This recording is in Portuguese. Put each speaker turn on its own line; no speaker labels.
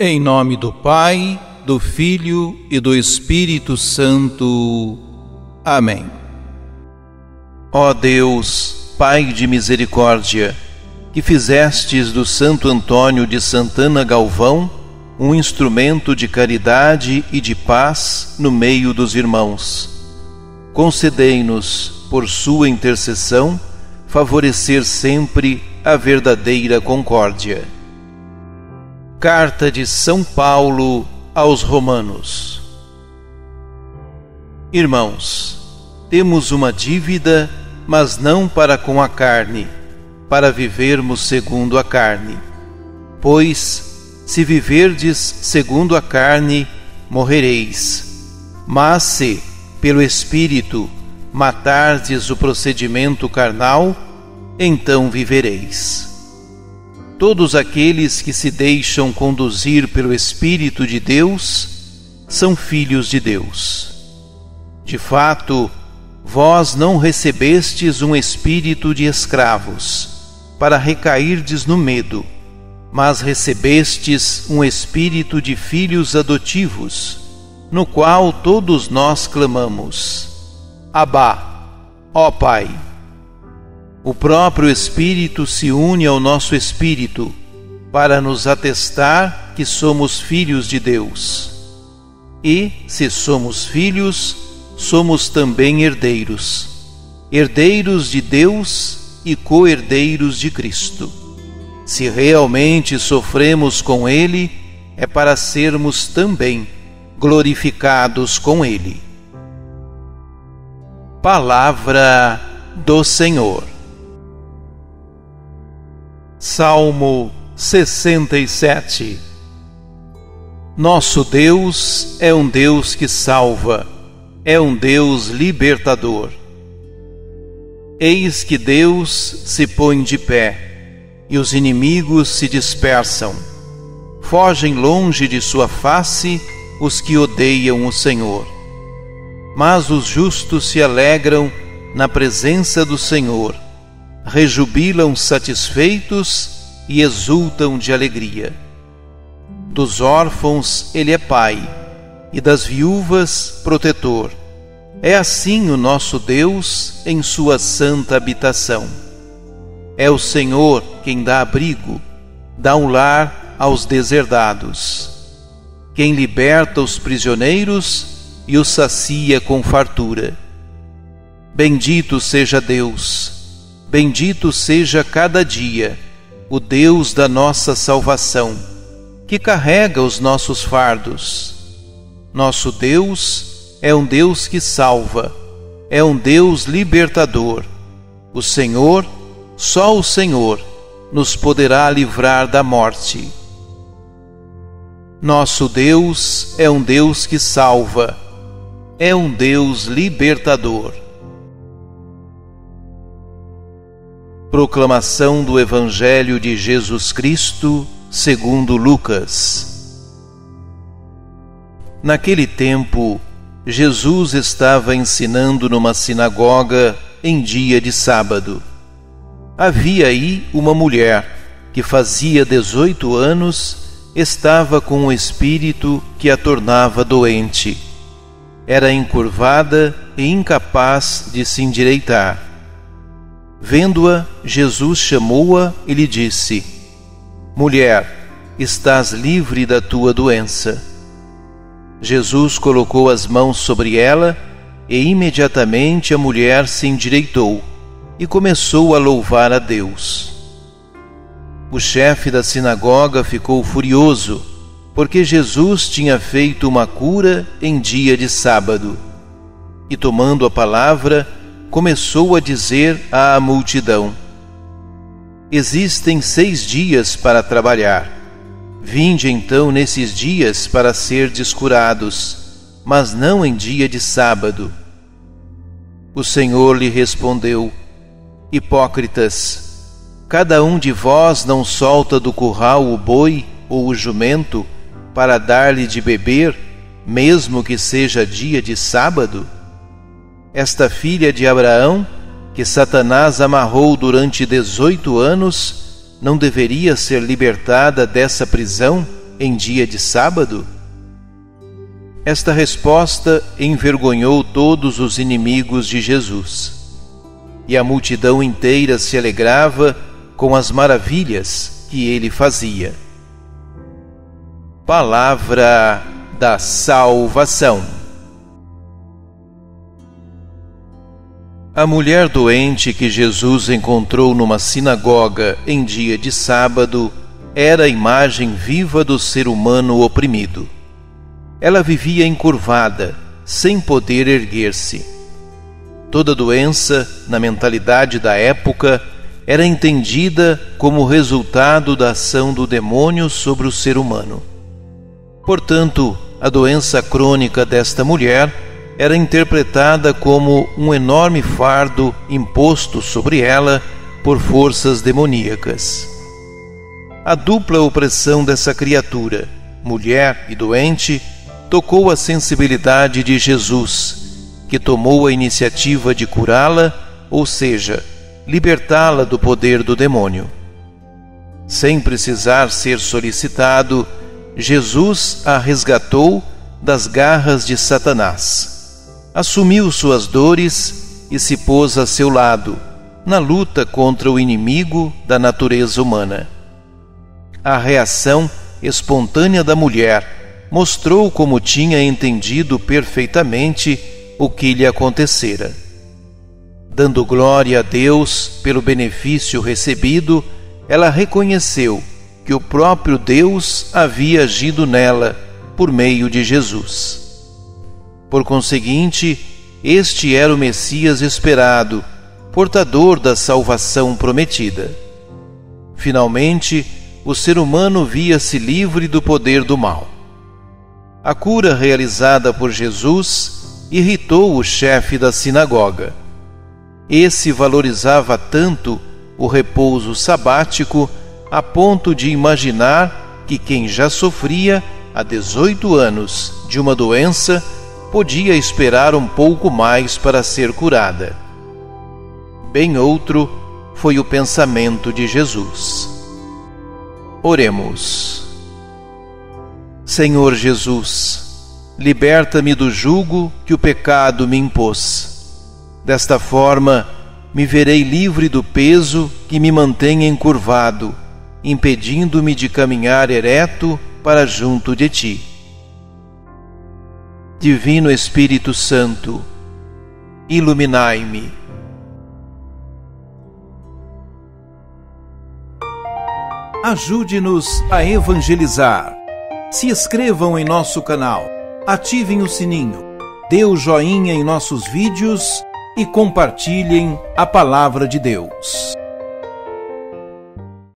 Em nome do Pai, do Filho e do Espírito Santo. Amém. Ó Deus, Pai de misericórdia, que fizestes do Santo Antônio de Santana Galvão um instrumento de caridade e de paz no meio dos irmãos, concedei-nos, por sua intercessão, favorecer sempre a verdadeira concórdia. Carta de São Paulo aos Romanos. Irmãos, temos uma dívida, mas não para com a carne, para vivermos segundo a carne. Pois, se viverdes segundo a carne, morrereis. Mas se, pelo Espírito, matardes o procedimento carnal, então vivereis. Todos aqueles que se deixam conduzir pelo Espírito de Deus são filhos de Deus. De fato, vós não recebestes um espírito de escravos, para recairdes no medo, mas recebestes um espírito de filhos adotivos, no qual todos nós clamamos: Abá, ó Pai. O próprio Espírito se une ao nosso espírito para nos atestar que somos filhos de Deus. E, se somos filhos, somos também herdeiros, herdeiros de Deus e co-herdeiros de Cristo. Se realmente sofremos com Ele, é para sermos também glorificados com Ele. Palavra do Senhor. Salmo 67. Nosso Deus é um Deus que salva, é um Deus libertador. Eis que Deus se põe de pé, e os inimigos se dispersam. Fogem longe de sua face os que odeiam o Senhor. Mas os justos se alegram na presença do Senhor, rejubilam satisfeitos e exultam de alegria. Dos órfãos ele é pai, e das viúvas protetor. É assim o nosso Deus em sua santa habitação. É o Senhor quem dá abrigo, dá um lar aos deserdados, quem liberta os prisioneiros e os sacia com fartura. Bendito seja Deus, bendito seja cada dia o Deus da nossa salvação, que carrega os nossos fardos. Nosso Deus é um Deus que salva, é um Deus libertador. O Senhor, só o Senhor, nos poderá livrar da morte. Nosso Deus é um Deus que salva, é um Deus libertador. Proclamação do Evangelho de Jesus Cristo segundo Lucas. Naquele tempo, Jesus estava ensinando numa sinagoga em dia de sábado. Havia aí uma mulher que fazia 18 anos, estava com um espírito que a tornava doente. Era encurvada e incapaz de se endireitar. Vendo-a, Jesus chamou-a e lhe disse: Mulher, estás livre da tua doença. Jesus colocou as mãos sobre ela e imediatamente a mulher se endireitou e começou a louvar a Deus. O chefe da sinagoga ficou furioso, porque Jesus tinha feito uma cura em dia de sábado. E tomando a palavra, começou a dizer à multidão: Existem 6 dias para trabalhar. Vinde então nesses dias para serdes curados, mas não em dia de sábado. O Senhor lhe respondeu: Hipócritas, cada um de vós não solta do curral o boi ou o jumento para dar-lhe de beber, mesmo que seja dia de sábado? Esta filha de Abraão, que Satanás amarrou durante 18 anos, não deveria ser libertada dessa prisão em dia de sábado? Esta resposta envergonhou todos os inimigos de Jesus, e a multidão inteira se alegrava com as maravilhas que ele fazia. Palavra da salvação. A mulher doente que Jesus encontrou numa sinagoga em dia de sábado era a imagem viva do ser humano oprimido. Ela vivia encurvada, sem poder erguer-se. Toda doença, na mentalidade da época, era entendida como resultado da ação do demônio sobre o ser humano. Portanto, a doença crônica desta mulher era interpretada como um enorme fardo imposto sobre ela por forças demoníacas. A dupla opressão dessa criatura, mulher e doente, tocou a sensibilidade de Jesus, que tomou a iniciativa de curá-la, ou seja, libertá-la do poder do demônio. Sem precisar ser solicitado, Jesus a resgatou das garras de Satanás. Assumiu suas dores e se pôs a seu lado, na luta contra o inimigo da natureza humana. A reação espontânea da mulher mostrou como tinha entendido perfeitamente o que lhe acontecera. Dando glória a Deus pelo benefício recebido, ela reconheceu que o próprio Deus havia agido nela por meio de Jesus. Por conseguinte, este era o Messias esperado, portador da salvação prometida. Finalmente, o ser humano via-se livre do poder do mal. A cura realizada por Jesus irritou o chefe da sinagoga. Esse valorizava tanto o repouso sabático a ponto de imaginar que quem já sofria há 18 anos de uma doença podia esperar um pouco mais para ser curada. Bem outro foi o pensamento de Jesus. Oremos. Senhor Jesus, liberta-me do jugo que o pecado me impôs. Desta forma, me verei livre do peso que me mantém encurvado, impedindo-me de caminhar ereto para junto de Ti. Divino Espírito Santo, iluminai-me.
Ajude-nos a evangelizar. Se inscrevam em nosso canal, ativem o sininho, dê o joinha em nossos vídeos e compartilhem a palavra de Deus.